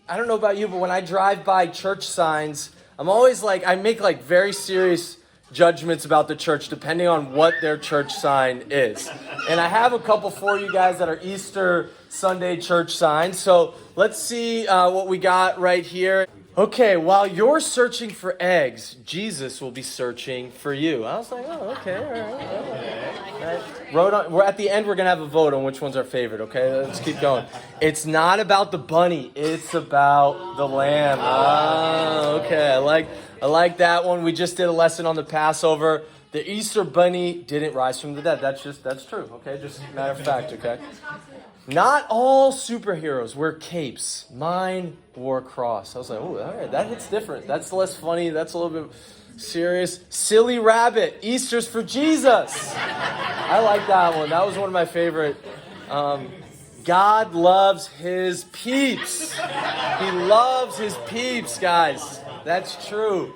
I don't know about you, but when I drive by church signs, I'm always like, I make like very serious judgments about the church depending on what their church sign is. And I have a couple for you guys that are Easter Sunday church signs. So let's see what we got right here. Okay, while you're searching for eggs, Jesus will be searching for you. I was like, oh, okay, all right. We're at the end, we're going to have a vote on which one's our favorite, okay? Let's keep going. It's not about the bunny, it's about the lamb. Okay, I like that one. We just did a lesson on the Passover. The Easter bunny didn't rise from the dead. That's true, okay? Just a matter of fact, okay? Not all superheroes wear capes. Mine wore a cross. I was like, oh, all right, that hits different. That's less funny. That's a little bit serious. Silly rabbit. Easter's for Jesus. I like that one. That was one of my favorite. God loves his peeps. He loves his peeps, guys. That's true.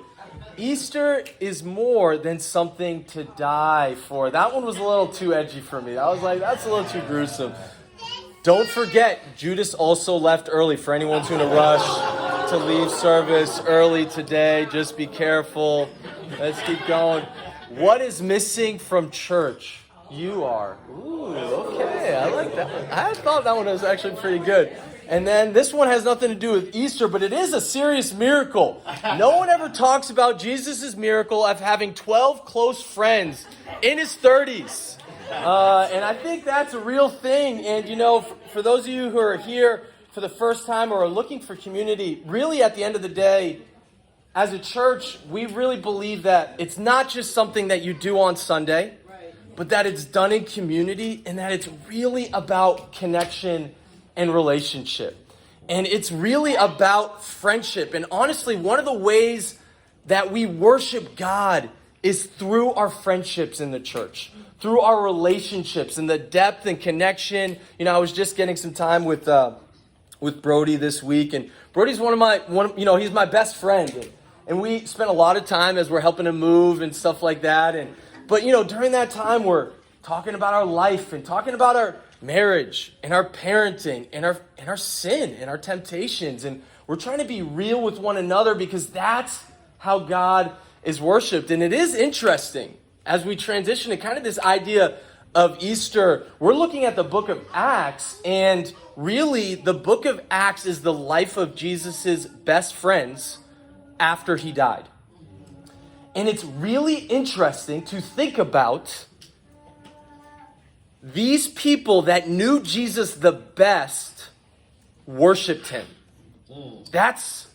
Easter is more than something to die for. That one was a little too edgy for me. I was like, that's a little too gruesome. Don't forget, Judas also left early. For anyone who's going to rush to leave service early today, just be careful. Let's keep going. What is missing from church? You are. Ooh, okay. I like that one. I thought that one was actually pretty good. And then this one has nothing to do with Easter, but it is a serious miracle. No one ever talks about Jesus' miracle of having 12 close friends in his 30s. And I think that's a real thing. And, you know, for those of you who are here for the first time or are looking for community, really at the end of the day, as a church, we really believe that it's not just something that you do on Sunday, but that it's done in community and that it's really about connection and relationship. And it's really about friendship. And honestly, one of the ways that we worship God is through our friendships in the church, through our relationships and the depth and connection. You know, I was just getting some time with Brody this week, and Brody's he's my best friend, and we spent a lot of time as we're helping him move and stuff like that. But you know, during that time, we're talking about our life and talking about our marriage and our parenting and our sin and our temptations, and we're trying to be real with one another because that's how God is worshipped. And it is interesting as we transition to kind of this idea of Easter. We're looking at the book of Acts, and really the book of Acts is the life of Jesus's best friends after he died. And it's really interesting to think about these people that knew Jesus the best worshiped him. That's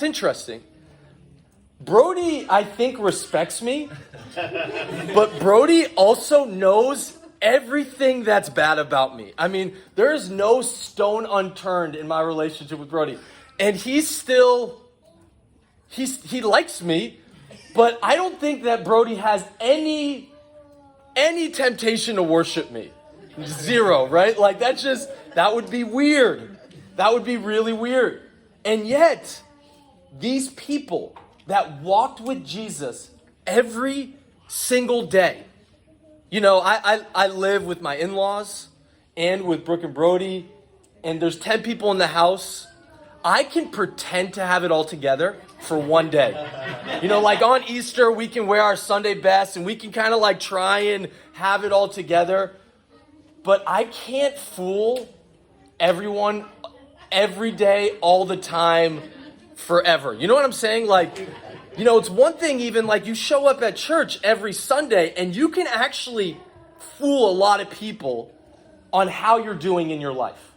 interesting. Brody, I think, respects me, but Brody also knows everything that's bad about me. I mean, there is no stone unturned in my relationship with Brody. And he likes me, but I don't think that Brody has any temptation to worship me. Zero, right? Like that would be weird. That would be really weird. And yet, these people that walked with Jesus every single day. You know, I live with my in-laws and with Brooke and Brody, and there's 10 people in the house. I can pretend to have it all together for one day. You know, like on Easter, we can wear our Sunday best and we can kind of like try and have it all together. But I can't fool everyone every day, all the time, forever. You know what I'm saying? Like, you know, it's one thing even like you show up at church every Sunday and you can actually fool a lot of people on how you're doing in your life.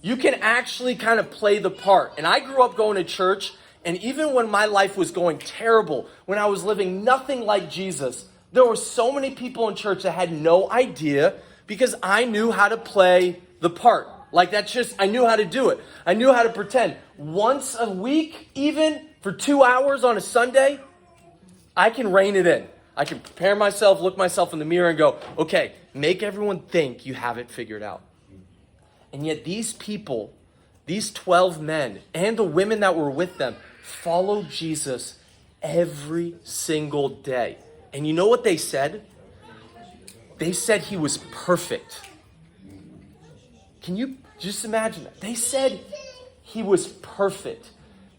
You can actually kind of play the part. And I grew up going to church, and even when my life was going terrible, when I was living nothing like Jesus, there were so many people in church that had no idea because I knew how to play the part. Like I knew how to do it. I knew how to pretend. Once a week, even for 2 hours on a Sunday, I can rein it in. I can prepare myself, look myself in the mirror and go, okay, make everyone think you have it figured out. And yet these people, these 12 men and the women that were with them followed Jesus every single day. And you know what they said? They said he was perfect. Can you just imagine that? They said he was perfect.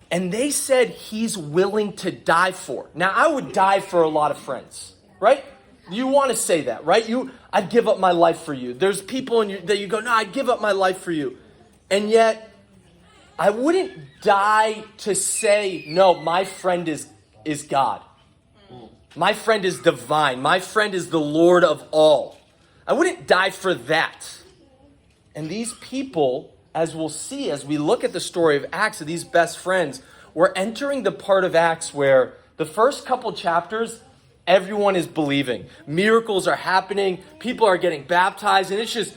And they said he's willing to die for. Now, I would die for a lot of friends, right? You want to say that, right? I'd give up my life for you. There's people that you go, no, I'd give up my life for you. And yet, I wouldn't die to say, no, my friend is God. My friend is divine. My friend is the Lord of all. I wouldn't die for that. And these people, as we'll see, as we look at the story of Acts of these best friends, we're entering the part of Acts where the first couple chapters, everyone is believing. Miracles are happening. People are getting baptized. And it's just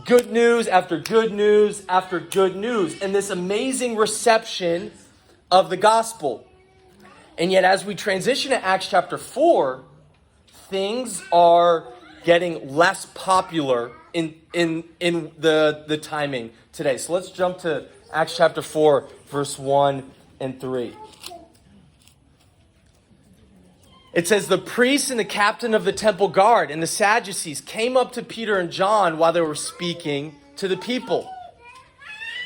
good news after good news after good news. And this amazing reception of the gospel. And yet as we transition to Acts chapter 4, things are getting less popular in the timing today. So let's jump to Acts chapter 4, verse 1 and 3. It says, the priests and the captain of the temple guard and the Sadducees came up to Peter and John while they were speaking to the people.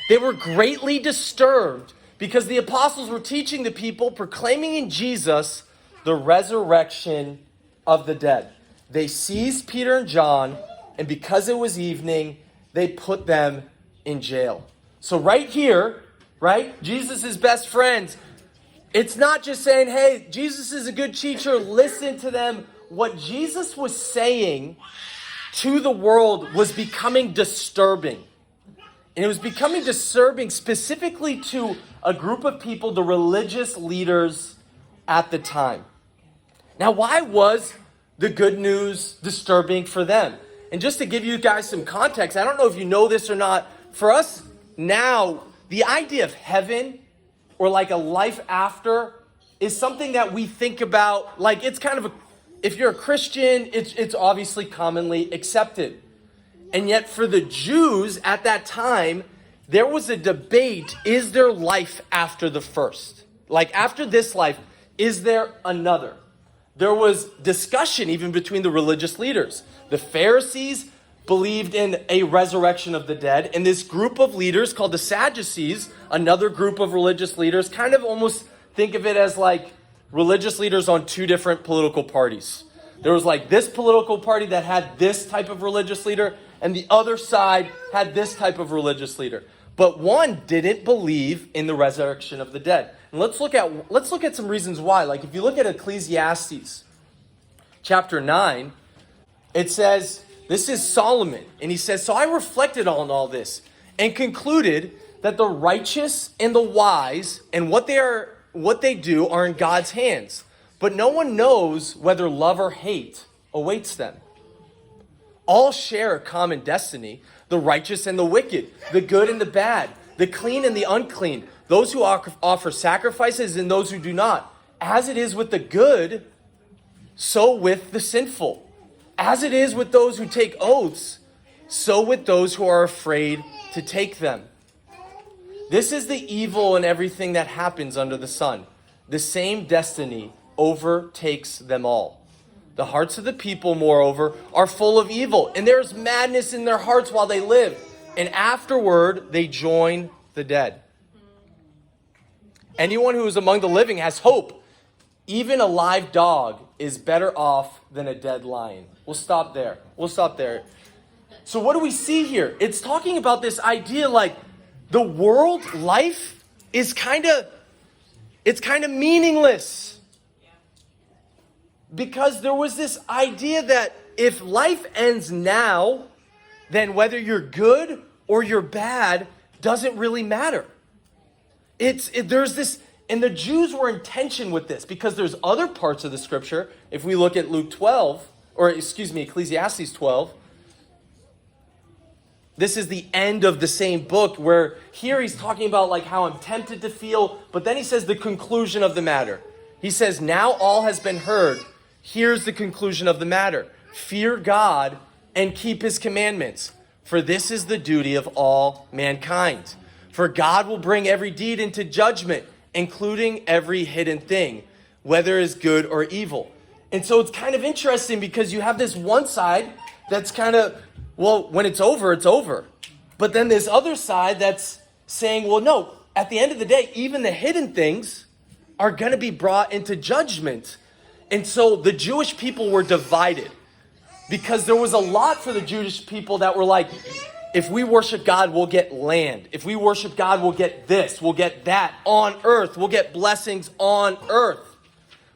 They were greatly disturbed because the apostles were teaching the people, proclaiming in Jesus the resurrection of the dead. They seized Peter and John, and because it was evening, they put them in jail. So right here, right, Jesus' best friends, it's not just saying, hey, Jesus is a good teacher, listen to them. What Jesus was saying to the world was becoming disturbing. And it was becoming disturbing specifically to a group of people, the religious leaders at the time. Now, why was the good news disturbing for them? And just to give you guys some context, I don't know if you know this or not, for us now, the idea of heaven or like a life after is something that we think about, like it's kind of if you're a Christian, it's obviously commonly accepted. And yet for the Jews at that time, there was a debate, is there life after the first? Like after this life, is there another? There was discussion even between the religious leaders. The Pharisees believed in a resurrection of the dead, and this group of leaders called the Sadducees, another group of religious leaders, kind of almost think of it as like religious leaders on two different political parties. There was like this political party that had this type of religious leader, and the other side had this type of religious leader. But one didn't believe in the resurrection of the dead. And let's look at some reasons why. Like if you look at Ecclesiastes chapter 9, it says, this is Solomon, and he says, so I reflected on all this and concluded that the righteous and the wise and what they do are in God's hands. But no one knows whether love or hate awaits them. All share a common destiny, the righteous and the wicked, the good and the bad, the clean and the unclean, those who offer sacrifices and those who do not. As it is with the good, so with the sinful. As it is with those who take oaths, so with those who are afraid to take them. This is the evil in everything that happens under the sun. The same destiny overtakes them all. The hearts of the people, moreover, are full of evil, and there is madness in their hearts while they live, and afterward they join the dead. Anyone who is among the living has hope. Even a live dog is better off than a dead lion. We'll stop there. So what do we see here? It's talking about this idea like the world, life is kind of meaningless. Because there was this idea that if life ends now, then whether you're good or you're bad doesn't really matter. There's this, and the Jews were in tension with this because there's other parts of the scripture. If we look at Ecclesiastes 12, this is the end of the same book where here he's talking about like how I'm tempted to feel, but then he says the conclusion of the matter. He says, now all has been heard. Here's the conclusion of the matter. Fear God and keep his commandments, for this is the duty of all mankind. For God will bring every deed into judgment, including every hidden thing, whether it is good or evil. And so it's kind of interesting because you have this one side that's kind of, well, when it's over, it's over. But then this other side that's saying, well, no, at the end of the day, even the hidden things are going to be brought into judgment. And so the Jewish people were divided because there was a lot for the Jewish people that were like, if we worship God, we'll get land. If we worship God, we'll get this, we'll get that on earth. We'll get blessings on earth.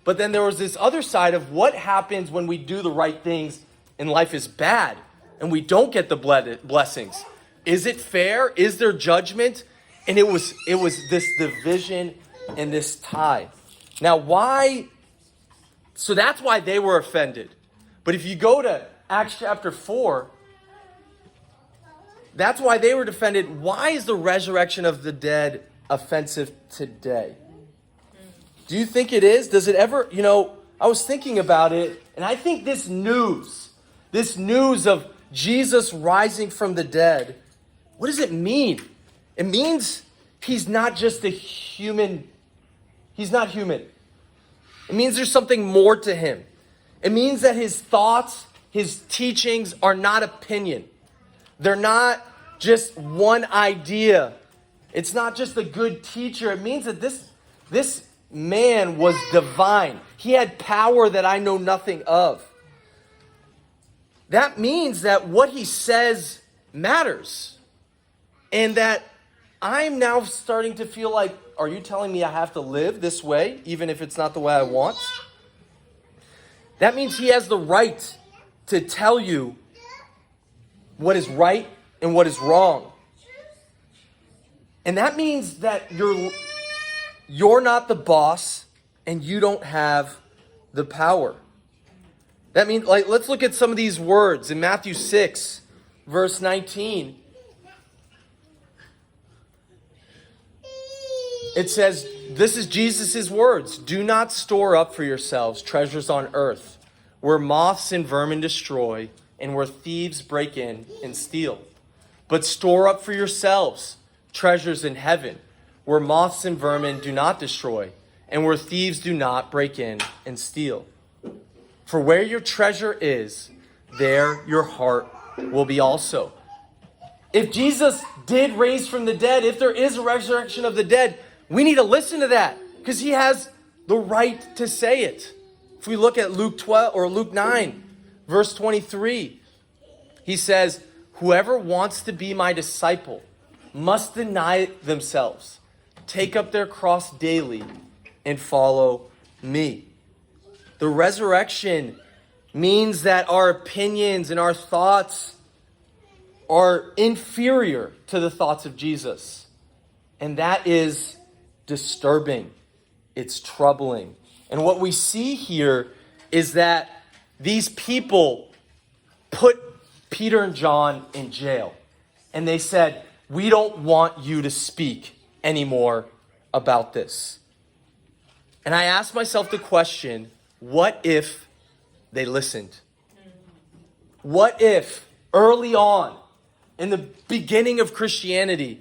But then there was this other side of what happens when we do the right things and life is bad and we don't get the blessings. Is it fair? Is there judgment? And it was this division and this tie. Now, why? So that's why they were offended. But if you go to Acts chapter 4, that's why they were offended. Why is the resurrection of the dead offensive today? Do you think it is? Does it ever, I was thinking about it, and I think this news of Jesus rising from the dead, what does it mean? It means he's not just a human. He's not human. It means there's something more to him. It means that his thoughts, his teachings are not opinion. They're not just one idea. It's not just a good teacher. It means that this man was divine. He had power that I know nothing of. That means that what he says matters. And that I'm now starting to feel like, are you telling me I have to live this way, even if it's not the way I want? That means he has the right to tell you what is right and what is wrong. And that means that you're not the boss and you don't have the power. That means, let's look at some of these words in Matthew 6, verse 19. It says, this is Jesus' words. Do not store up for yourselves treasures on earth, where moths and vermin destroy, and where thieves break in and steal. But store up for yourselves treasures in heaven, where moths and vermin do not destroy, and where thieves do not break in and steal. For where your treasure is, there your heart will be also. If Jesus did raise from the dead, if there is a resurrection of the dead, we need to listen to that because he has the right to say it. If we look at Luke 12 or Luke 9, verse 23, he says, whoever wants to be my disciple must deny themselves, take up their cross daily, and follow me. The resurrection means that our opinions and our thoughts are inferior to the thoughts of Jesus. And that is disturbing. It's troubling. And what we see here is that these people put Peter and John in jail. And they said, we don't want you to speak anymore about this. And I asked myself the question, what if they listened? What if early on, in the beginning of Christianity,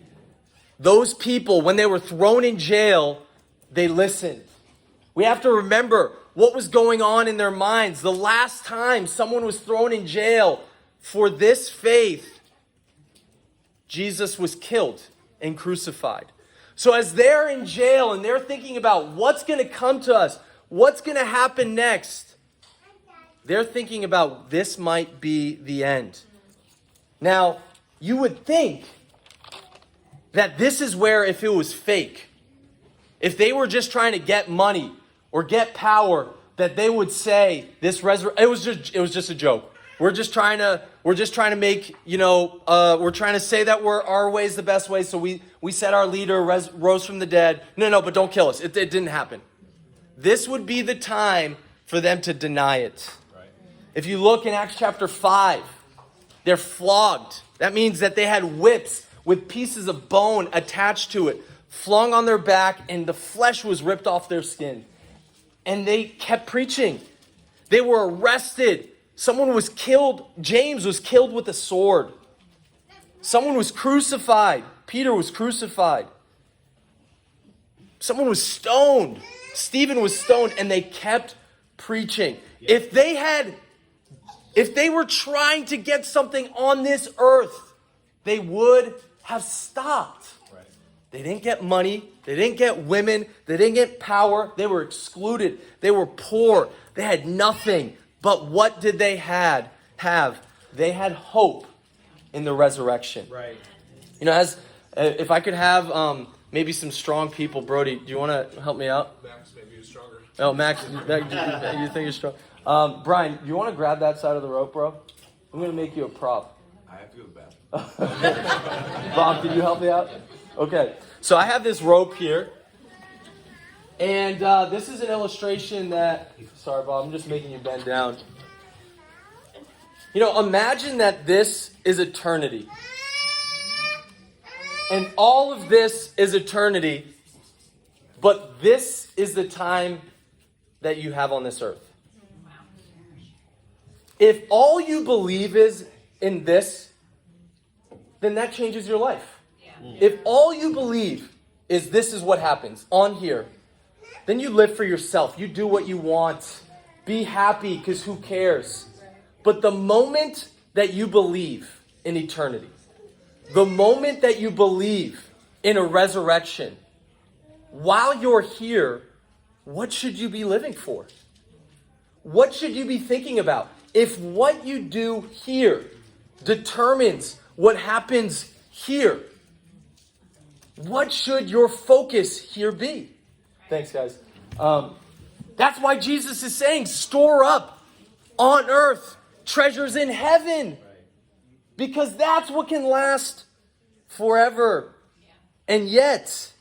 those people, when they were thrown in jail, they listened? We have to remember what was going on in their minds. The last time someone was thrown in jail for this faith, Jesus was killed and crucified. So as they're in jail and they're thinking about what's going to come to us, what's going to happen next, they're thinking about this might be the end. Now, you would think that this is where, if it was fake, if they were just trying to get money or get power, that they would say this it was just a joke. We're just trying to make, we're trying to say that our way is the best way. So we said our leader rose from the dead. No, but don't kill us. It didn't happen. This would be the time for them to deny it. Right. If you look in Acts chapter 5, they're flogged. That means that they had whips with pieces of bone attached to it, flung on their back, and the flesh was ripped off their skin. And they kept preaching. They were arrested. Someone was killed. James was killed with a sword. Someone was crucified. Peter was crucified. Someone was stoned. Stephen was stoned, and they kept preaching. If they were trying to get something on this earth, they would have stopped. Right. They didn't get money. They didn't get women. They didn't get power. They were excluded. They were poor. They had nothing. But what did they have? They had hope in the resurrection. Right. You know, if I could have maybe some strong people, Brody, do you want to help me out? Max, maybe you're stronger. Oh, Max, you think you're strong? Brian, do you want to grab that side of the rope, bro? I'm going to make you a prop. I have to go to the bathroom. Bob, can you help me out? Okay, so I have this rope here. And this is an illustration that... Sorry, Bob, I'm just making you bend down. You know, imagine that this is eternity. And all of this is eternity. But this is the time that you have on this earth. If all you believe is in this, then that changes your life. If all you believe is this is what happens on here, then you live for yourself. You do what you want. Be happy, because who cares? But the moment that you believe in eternity, the moment that you believe in a resurrection, while you're here, what should you be living for? What should you be thinking about? If what you do here determines what happens here, what should your focus here be? Thanks, guys. That's why Jesus is saying, store up on earth treasures in heaven. Because that's what can last forever. And yet,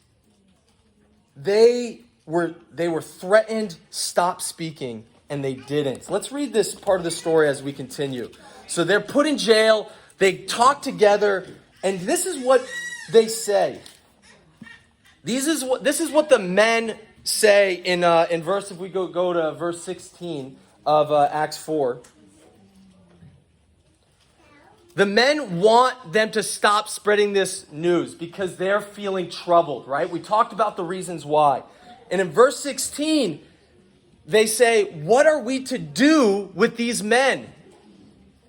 they were threatened, stop speaking, and they didn't. Let's read this part of the story as we continue. So they're put in jail, they talk together, and this is what they say. This is what the men say in verse, if we go to verse 16 of Acts 4. The men want them to stop spreading this news because they're feeling troubled, right? We talked about the reasons why. And in verse 16, they say, what are we to do with these men?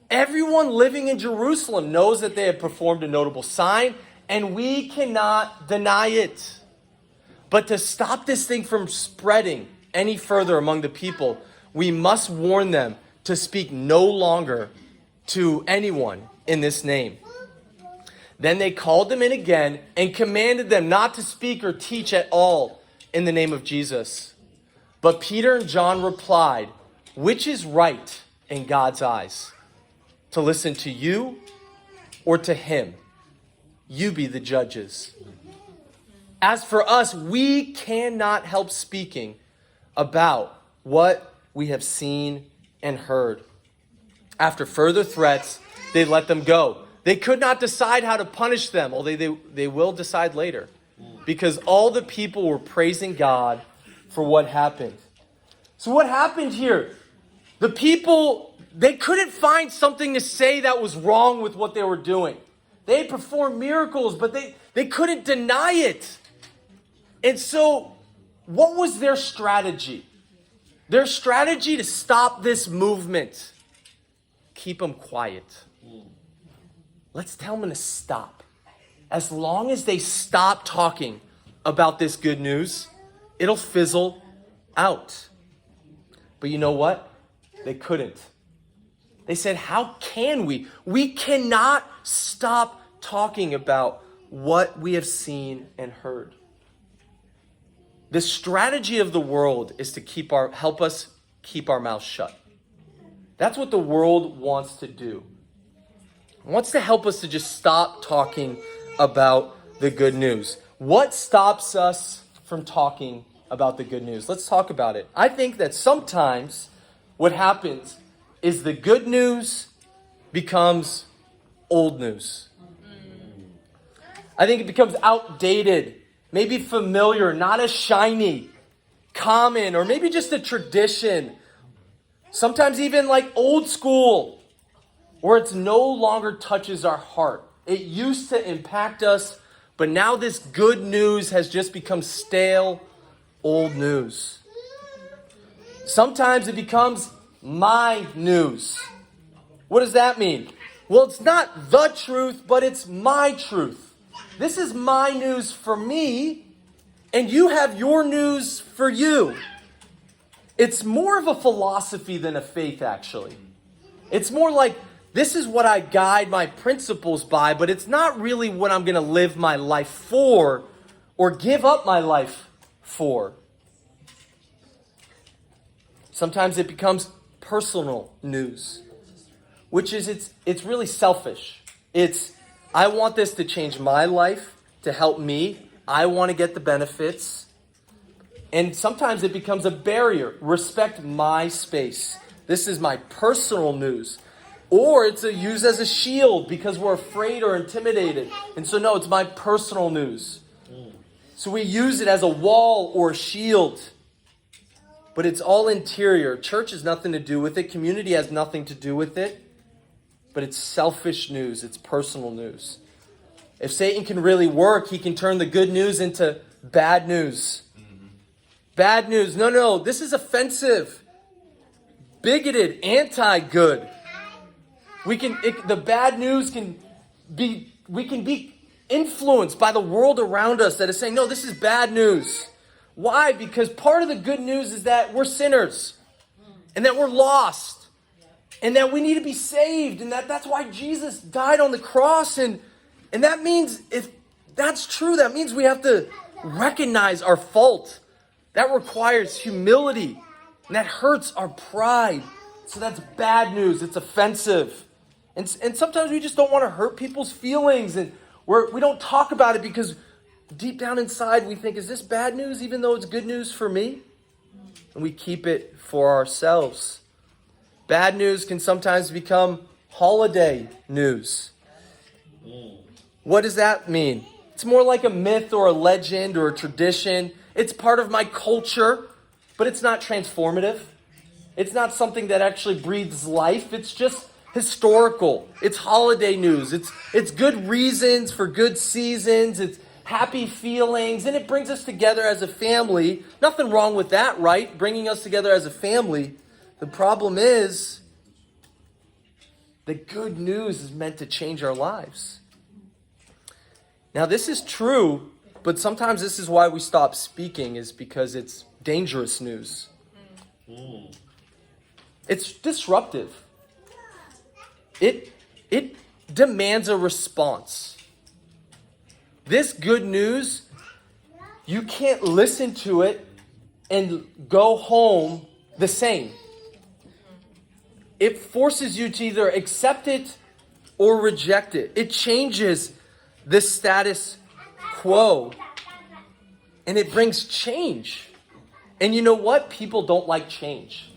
Everyone living in Jerusalem knows that they have performed a notable sign, and we cannot deny it. But to stop this thing from spreading any further among the people, we must warn them to speak no longer to anyone in this name. Then they called them in again and commanded them not to speak or teach at all in the name of Jesus. But Peter and John replied, which is right in God's eyes? To listen to you or to him? You be the judges. As for us, we cannot help speaking about what we have seen and heard. After further threats, they let them go. They could not decide how to punish them, although they will decide later. Because all the people were praising God for what happened. So what happened here? The people, they couldn't find something to say that was wrong with what they were doing. They performed miracles, but they couldn't deny it. And so, what was their strategy? Their strategy to stop this movement. Keep them quiet. Let's tell them to stop. As long as they stop talking about this good news, it'll fizzle out. But you know what? They couldn't. They said, how can we? We cannot stop talking about what we have seen and heard. The strategy of the world is to help us keep our mouths shut. That's what the world wants to do. It wants to help us to just stop talking about the good news. What stops us from talking about the good news? Let's talk about it. I think that sometimes what happens is the good news becomes old news. I think it becomes outdated, maybe familiar, not as shiny, common, or maybe just a tradition. Sometimes even like old school, where it no longer touches our heart. It used to impact us, but now this good news has just become stale, old news. Sometimes it becomes my news. What does that mean? Well, it's not the truth, but it's my truth. This is my news for me, and you have your news for you. It's more of a philosophy than a faith, actually. It's more like, this is what I guide my principles by, but it's not really what I'm going to live my life for or give up my life for. Sometimes it becomes personal news, which is it's really selfish. It's, I want this to change my life, to help me. I want to get the benefits. And sometimes it becomes a barrier. Respect my space. This is my personal news. Or it's used as a shield because we're afraid or intimidated. And so no, it's my personal news. So we use it as a wall or a shield. But it's all interior. Church has nothing to do with it. Community has nothing to do with it. But it's selfish news. It's personal news. If Satan can really work, he can turn the good news into bad news. Bad news. No. This is offensive. Bigoted. Anti-good. The bad news can be influenced by the world around us that is saying, no, this is bad news. Why? Because part of the good news is that we're sinners and that we're lost and that we need to be saved and that's why Jesus died on the cross. And that means, if that's true, that means we have to recognize our fault. That requires humility and that hurts our pride. So that's bad news. It's offensive. And sometimes we just don't want to hurt people's feelings, and we don't talk about it because deep down inside we think, is this bad news even though it's good news for me? And we keep it for ourselves. Bad news can sometimes become holiday news. What does that mean? It's more like a myth or a legend or a tradition. It's part of my culture, but it's not transformative. It's not something that actually breathes life. It's just historical. It's holiday news. It's good reasons for good seasons. It's happy feelings, and it brings us together as a family. Nothing wrong with that, right? Bringing us together as a family. The problem is the good news is meant to change our lives. Now, this is true, but sometimes this is why we stop speaking, is because it's dangerous news. It's disruptive. It demands a response. This good news, you can't listen to it and go home the same. It forces you to either accept it or reject it. It changes the status quo. And it brings change. And you know what? People don't like change.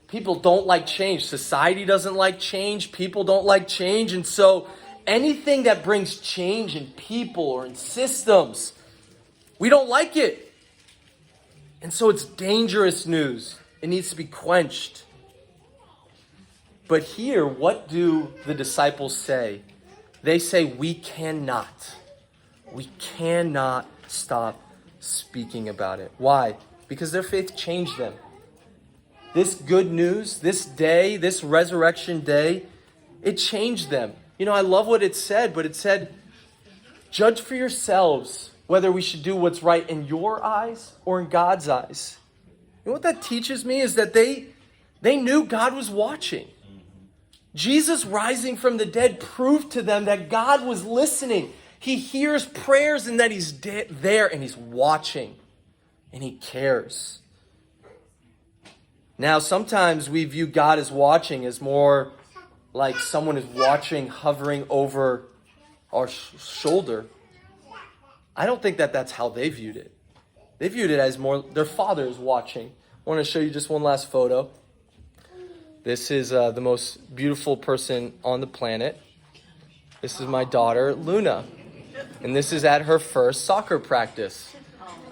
People don't like change. Society doesn't like change. People don't like change. And so anything that brings change in people or in systems, we don't like it. And so it's dangerous news. It needs to be quenched. But here, what do the disciples say? They say, we cannot stop speaking about it. Why? Because their faith changed them. This good news, this day, this resurrection day, it changed them. You know, I love what it said, but it said, judge for yourselves whether we should do what's right in your eyes or in God's eyes. You know what that teaches me is that they knew God was watching. Jesus rising from the dead proved to them that God was listening. He hears prayers and that he's there and he's watching and he cares. Now, sometimes we view God as watching as more like someone is watching, hovering over our shoulder. I don't think that that's how they viewed it. They viewed it as more their Father is watching. I want to show you just one last photo. This is the most beautiful person on the planet. This is my daughter, Luna. And this is at her first soccer practice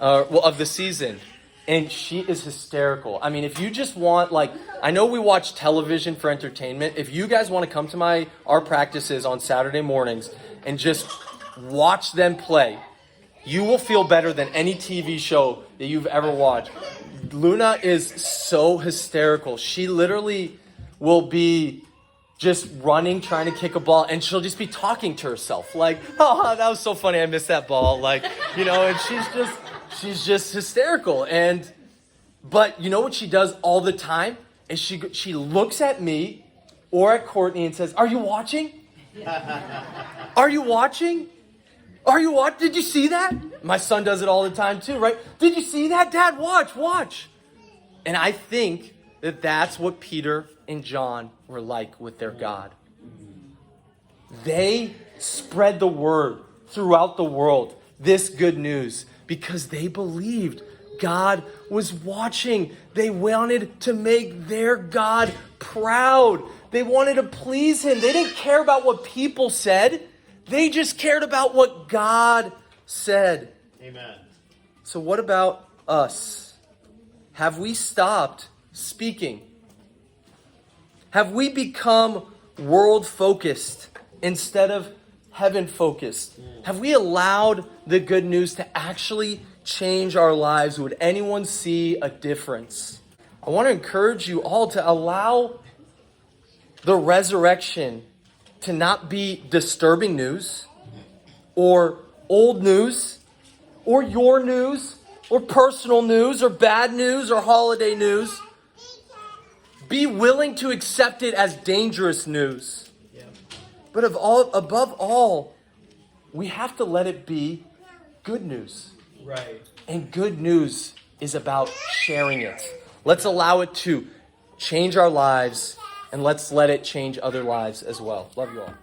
of the season. And she is hysterical. I mean, if you just want, I know we watch television for entertainment. If you guys want to come to our practices on Saturday mornings and just watch them play, you will feel better than any TV show that you've ever watched. Luna is so hysterical. She literally will be just running, trying to kick a ball, and she'll just be talking to herself like, oh, that was so funny, I missed that ball. Like, and she's just hysterical. But you know what she does all the time? Is she looks at me or at Courtney and says, are you watching? Are you watching? Are you watching? Did you see that? My son does it all the time too, right? Did you see that? Dad, watch. And I think that that's what Peter and John were like with their God. They spread the word throughout the world, this good news, because they believed God was watching. They wanted to make their God proud. They wanted to please him. They didn't care about what people said. They just cared about what God said. Amen. So what about us? Have we stopped speaking? Have we become world-focused instead of heaven-focused? Have we allowed the good news to actually change our lives? Would anyone see a difference? I want to encourage you all to allow the resurrection to not be disturbing news or old news or your news or personal news or bad news or holiday news. Be willing to accept it as dangerous news. But above all, we have to let it be good news. Right. And good news is about sharing it. Let's allow it to change our lives, and let's let it change other lives as well. Love you all.